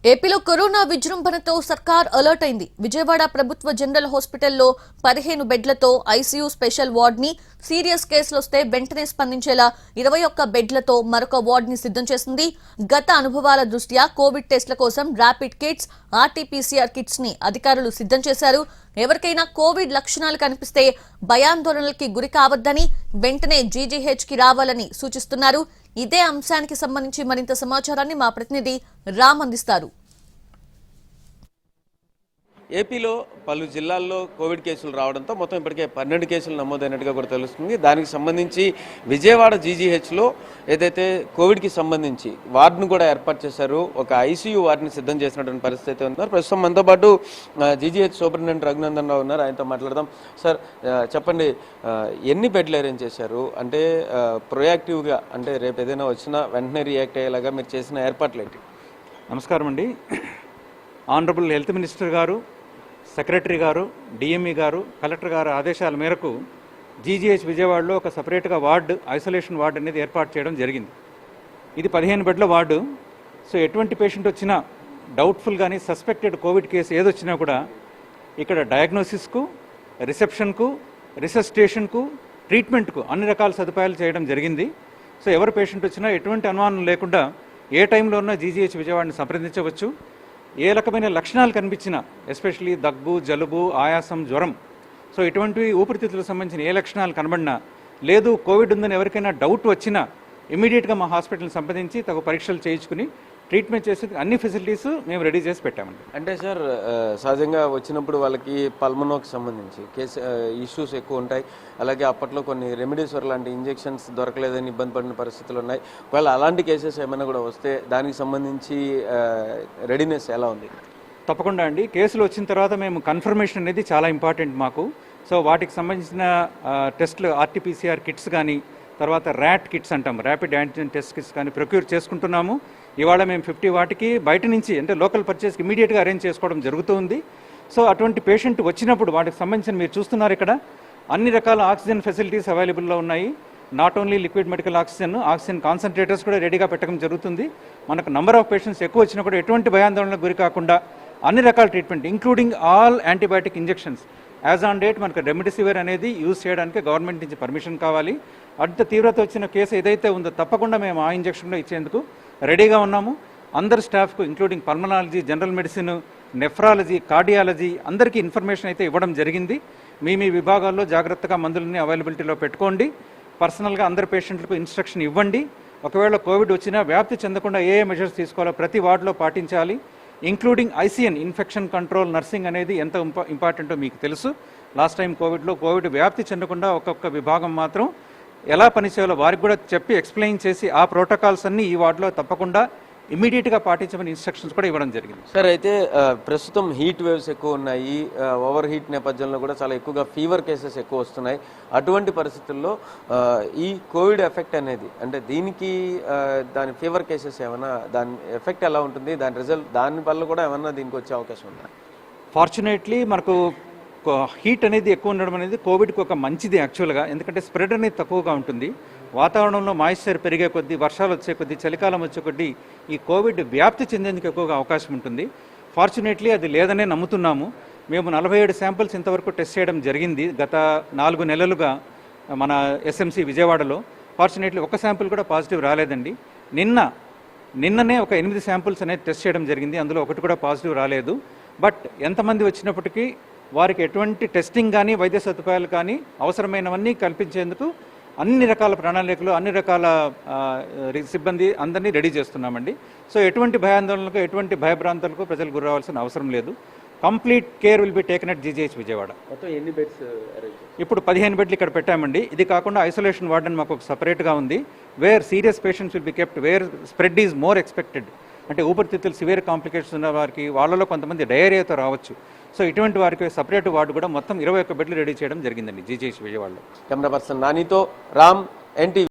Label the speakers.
Speaker 1: ఏపీలో కరోనా విజృంభణతో సర్కార్ అలర్ట్ అయింది. విజయవాడ ప్రభుత్వ జనరల్ హాస్పిటల్లో 15 బెడ్లతో ఐసీయూ స్పెషల్ వార్డ్ ని, సీరియస్ కేసులు వస్తే వెంటనే స్పందించేలా 21 బెడ్లతో మరొక వార్డ్ ని సిద్ధం చేసింది. గత అనుభవాల దృష్ట్యా కోవిడ్ టెస్టుల కోసం ర్యాపిడ్ కిట్స్, ఆర్టీపీసీఆర్ కిట్స్ ని అధికారులు సిద్ధం చేశారు. ఎవరికైనా కోవిడ్ లక్షణాలు కనిపిస్తే భయాందోళనలకి గురి కావద్దని, వెంటనే జీజీహెచ్ కి రావాలని సూచిస్తున్నారు. ఇదే అంశానికి సంబంధించి మరింత సమాచారాన్ని మా ప్రతినిధి రామ్ అందిస్తారు.
Speaker 2: ఏపీలో పలు జిల్లాల్లో కోవిడ్ కేసులు రావడంతో మొత్తం ఇప్పటికే 12 కేసులు నమోదైనట్టుగా కూడా తెలుస్తుంది. దానికి సంబంధించి విజయవాడ జీజీహెచ్లో ఏదైతే కోవిడ్కి సంబంధించి వార్డును కూడా ఏర్పాటు చేశారు. ఒక ఐసీయూ వార్డుని సిద్ధం చేసినటువంటి పరిస్థితి ఉన్నారు. ప్రస్తుతం మనతో పాటు జీజీహెచ్ సూపరింటెండెంట్ రఘునందన్ రావు ఉన్నారు. ఆయనతో మాట్లాడదాం. సార్ చెప్పండి, ఎన్ని బెడ్లు అరేంజ్ చేశారు? అంటే ప్రొయాక్టివ్గా, అంటే రేపు ఏదైనా వచ్చినా వెంటనే రియాక్ట్ అయ్యేలాగా మీరు చేసిన ఏర్పాట్లు ఏంటి?
Speaker 3: నమస్కారం అండి. ఆనరబుల్ హెల్త్ మినిస్టర్ గారు, సెక్రటరీ గారు, డిఎంఈ గారు, కలెక్టర్ గారు ఆదేశాల మేరకు జీజీహెచ్ విజయవాడలో ఒక సపరేట్గా వార్డు, ఐసోలేషన్ వార్డు అనేది ఏర్పాటు చేయడం జరిగింది. ఇది 15 బెడ్ల వార్డు. సో ఎటువంటి పేషెంట్ వచ్చినా, డౌట్ఫుల్ కానీ సస్పెక్టెడ్ కోవిడ్ కేసు ఏదొచ్చినా కూడా ఇక్కడ డయాగ్నోసిస్కు, రిసెప్షన్కు, రిసస్టేషన్కు, ట్రీట్మెంట్కు అన్ని రకాల సదుపాయాలు చేయడం జరిగింది. సో ఎవరు పేషెంట్ వచ్చినా ఎటువంటి అనుమానం లేకుండా ఏ టైంలో ఉన్నా జీజీహెచ్ విజయవాడని సంప్రదించవచ్చు. ఏ రకమైన లక్షణాలు కనిపించినా, ఎస్పెషలీ దగ్గు, జలుబు, ఆయాసం, జ్వరం, సో ఇటువంటివి ఊపిరితిత్తులకు సంబంధించిన ఏ లక్షణాలు కనబడినా, లేదు కోవిడ్ ఉందని ఎవరికైనా డౌట్ వచ్చినా ఇమీడియట్గా మా హాస్పిటల్ని సంప్రదించి తగు పరీక్షలు చేయించుకుని ట్రీట్మెంట్ చేసే అన్ని ఫెసిలిటీస్ మేము రెడీ చేసి పెట్టామండి.
Speaker 2: అంటే సార్, సహజంగా వచ్చినప్పుడు వాళ్ళకి పల్మనోకి సంబంధించి ఇష్యూస్ ఎక్కువ ఉంటాయి. అలాగే అప్పట్లో కొన్ని రెమిడీసివిర్ లాంటి ఇంజెక్షన్స్ దొరకలేదని ఇబ్బంది పడిన పరిస్థితులు ఉన్నాయి. ఒకవేళ అలాంటి కేసెస్ ఏమైనా కూడా వస్తే దానికి సంబంధించి రెడీనెస్ ఎలా ఉంది?
Speaker 3: తప్పకుండా అండి. కేసులు వచ్చిన తర్వాత మేము కన్ఫర్మేషన్ అనేది చాలా ఇంపార్టెంట్ మాకు. సో వాటికి సంబంధించిన టెస్టులు, ఆర్టీపీసీఆర్ కిట్స్ కానీ, తర్వాత ర్యాట్ కిట్స్ అంటాం, ర్యాపిడ్ యాంటిజెన్ టెస్ట్ కిట్స్ కానీ ప్రొక్యూర్ చేసుకుంటున్నాము. ఇవాళ మేము 50 వాటికి బయట నుంచి, అంటే లోకల్ పర్చేస్కి ఇమీడియట్గా అరేంజ్ చేసుకోవడం జరుగుతుంది. సో అటువంటి పేషెంట్ వచ్చినప్పుడు వాటికి సంబంధించిన మీరు చూస్తున్నారు ఇక్కడ అన్ని రకాల ఆక్సిజన్ ఫెసిలిటీస్ అవైలబుల్లో ఉన్నాయి. Not only liquid medical oxygen concentrators కూడా రెడీగా పెట్టడం జరుగుతుంది. మనకు నంబర్ ఆఫ్ పేషెంట్స్ ఎక్కువ వచ్చినా కూడా ఎటువంటి భయాందోళనకు గురి కాకుండా అన్ని రకాల treatment, including all antibiotic injections as on date మనకు రెమిడెసివిర్ అనేది యూజ్ చేయడానికి గవర్నమెంట్ నుంచి పర్మిషన్ కావాలి. అంత తీవ్రత వచ్చిన కేసు ఏదైతే ఉందో తప్పకుండా మేము ఆ ఇంజెక్షన్లో ఇచ్చేందుకు రెడీగా ఉన్నాము. అందరు స్టాఫ్కు, including pulmonology, general medicine, nephrology, cardiology అందరికీ ఇన్ఫర్మేషన్ అయితే ఇవ్వడం జరిగింది. మీ విభాగాల్లో జాగ్రత్తగా మందులని అవైలబిలిటీలో పెట్టుకోండి. పర్సనల్గా అందరు పేషెంట్లకు ఇన్స్ట్రక్షన్ ఇవ్వండి. ఒకవేళ కోవిడ్ వచ్చినా వ్యాప్తి చెందకుండా ఏ మెజర్స్ తీసుకోవాలో ప్రతి వార్డులో పాటించాలి. Including ICN, infection control nursing అనేది ఎంత ఇంపార్టెంటో మీకు తెలుసు. లాస్ట్ టైం కోవిడ్ వ్యాప్తి చెందకుండా ఒక్కొక్క విభాగం మాత్రం ఎలా పనిచేయాలో వారికి కూడా చెప్పి ఎక్స్ప్లెయిన్ చేసి ఆ ప్రోటోకాల్స్ అన్నీ ఈ వార్డులో తప్పకుండా ఇమీడియట్గా పాటించమని ఇన్స్ట్రక్షన్స్ కూడా ఇవ్వడం జరిగింది.
Speaker 2: సార్, అయితే ప్రస్తుతం హీట్ వేవ్స్ ఎక్కువ ఉన్నాయి. ఓవర్ హీట్ నేపథ్యంలో కూడా చాలా ఎక్కువగా ఫీవర్ కేసెస్ ఎక్కువ వస్తున్నాయి. అటువంటి పరిస్థితుల్లో ఈ కోవిడ్ ఎఫెక్ట్ అనేది, అంటే దీనికి దాని ఫీవర్ కేసెస్ ఏమైనా, దాని ఎఫెక్ట్ ఎలా ఉంటుంది, దాని రిజల్ట్, దానివల్ల కూడా ఏమన్నా దీనికి వచ్చే అవకాశం ఉందా?
Speaker 3: ఫార్చునేట్లీ మనకు హీట్ అనేది ఎక్కువ ఉండడం అనేది కోవిడ్కి ఒక మంచిది యాక్చువల్గా. ఎందుకంటే స్ప్రెడ్ అనేది తక్కువగా ఉంటుంది. వాతావరణంలో మాయిశ్చర్ పెరిగే కొద్దీ, వర్షాలు వచ్చే కొద్దీ, చలికాలం వచ్చే కొద్దీ ఈ కోవిడ్ వ్యాప్తి చెందేందుకు ఎక్కువగా అవకాశం ఉంటుంది. ఫార్చునేట్లీ అది లేదనే నమ్ముతున్నాము. మేము 47 శాంపిల్స్ ఇంతవరకు టెస్ట్ చేయడం జరిగింది గత 4 నెలలుగా మన ఎస్ఎంసి విజయవాడలో. ఫార్చునేట్లీ ఒక శాంపిల్ కూడా పాజిటివ్ రాలేదండి. నిన్ననే ఒక 8 శాంపిల్స్ అనేది టెస్ట్ చేయడం జరిగింది. అందులో ఒకటి కూడా పాజిటివ్ రాలేదు. బట్ ఎంతమంది వచ్చినప్పటికీ వారికి ఎటువంటి టెస్టింగ్ కానీ, వైద్య సదుపాయాలు కానీ అవసరమైనవన్నీ కల్పించేందుకు అన్ని రకాల ప్రణాళికలు, అన్ని రకాల సిబ్బంది అందరినీ రెడీ చేస్తున్నామండి. సో ఎటువంటి భయాందోళనలకు, ఎటువంటి భయభ్రాంతులకు ప్రజలు గురవలసిన అవసరం లేదు. Complete care will be taken at GGH Vijayawada.
Speaker 2: మొత్తం ఎన్ని బెడ్స్?
Speaker 3: ఇప్పుడు 15 బెడ్లు ఇక్కడ పెట్టామండి. ఇది కాకుండా ఐసోలేషన్ వార్డ్ అని మాకు ఒక సపరేట్గా ఉంది. Where serious patients will be kept, where spread is more expected. అంటే ఊపిరితిత్తులు సివియర్ కాంప్లికేషన్స్ ఉన్న వారికి, వాళ్ళలో కొంతమంది డయేరియాతో రావచ్చు. సో ఇటువంటి వారికి సపరేట్ వార్డు కూడా మొత్తం 21 బెడ్లు రెడీ చేయడం జరిగిందండి జీజీహెచ్ విజయవాడలో.
Speaker 2: కెమెరా పర్సన్ నానితో రామ్, ఎన్టీవీ.